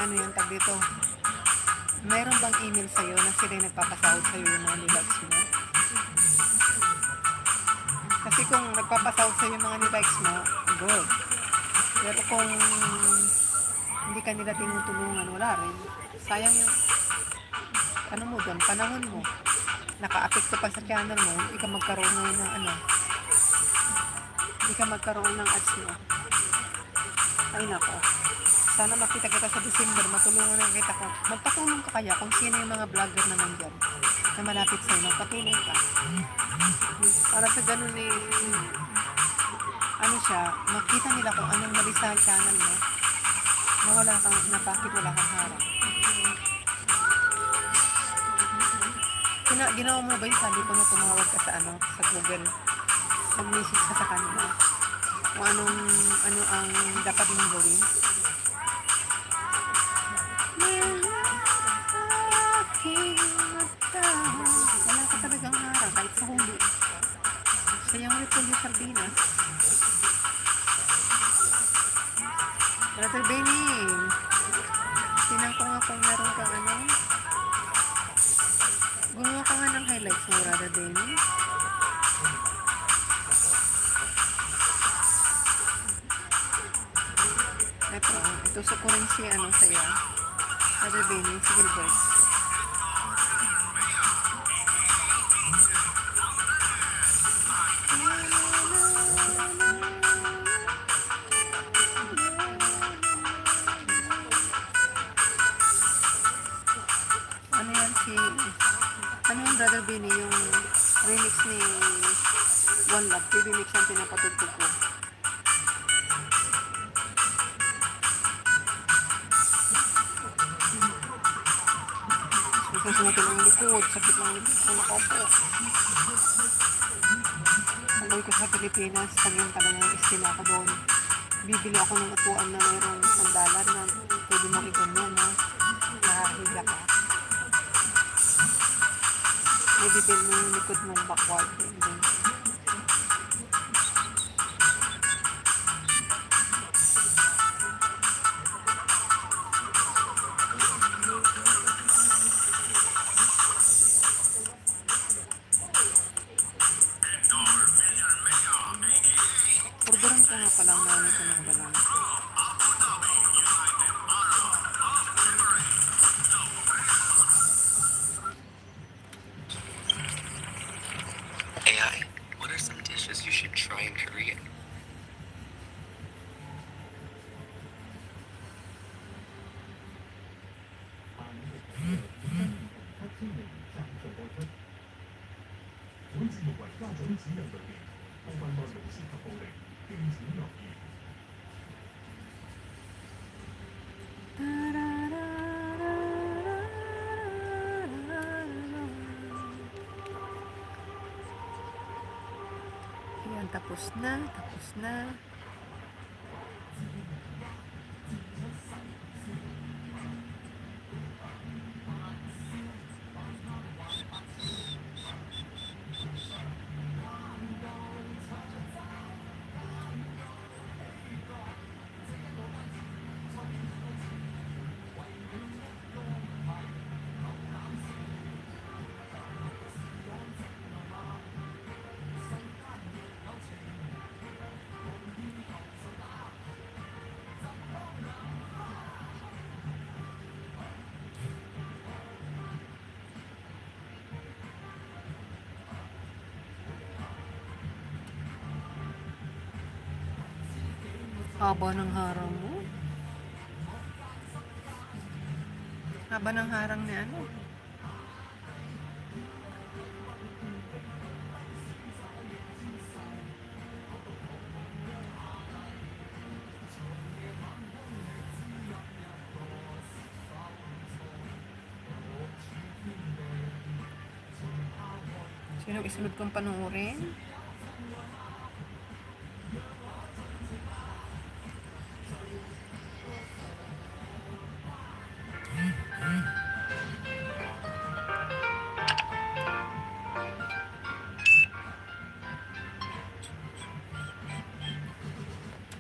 ano yung tag dito, meron bang email sa'yo na sila yung nagpapasahod sa'yo yung mga nilikes mo? Kasi kung nagpapasahod sa'yo yung mga nilikes mo, good. Pero kung hindi ka nila tinutulungan, wala rin. Sayang yung ano mo doon, panahon mo. Naka-apekto pa sa channel mo, hindi ka magkaroon ngayon ng ano, hindi ka magkaroon ng ads mo. Ay nako. Sana makita kita sa December, matulungan na kita ko. Magpatulong ka kaya kung sino yung mga vlogger na nandyan na malapit sa'yo, magpatulong ka. Para sa ganun eh, ano siya, makita nila kung anong mali sa channel mo, na wala kang, na bakit wala kang harap. Ginawa mo ba yung sabi ko na tumawag ka sa ano, sa Google, mag-message ka sa kanila kung ano ang dapat mong gawin? Wala ka talagang harap kahit sa huli. Sayang rito yung sardinas. Brother Benny, tinan ko nga kung meron kang ano. Gumawa ka nga ng highlights mo, Brother Benny. Ito, itusok ko rin si ano sa'yo. Brother Benny, si Gilbert. Ano yan si... Ano yung Brother Benny, yung remix ni One Love, TV mix ang pinapatugtog ko. Kasi natin ang likod, sakit ng likod sa nakaupo. Alam ko sa Pilipinas, tangyang talagang istima ako doon. Bibili ako ng upuan na mayroong $1 na pwede mo iganyan, ha? Nakahiga ka. May bibili mo yung likod mong backward. Orderan ko nga palang nanay ko ng galang. AI, what are some dishes you should try in Korea? Ayan, tapos na, tapos na. Haba ng harang mo. Haba ng harang ni ano. Sino isunod kong panuorin?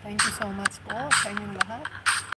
Thank you so much po sa inyong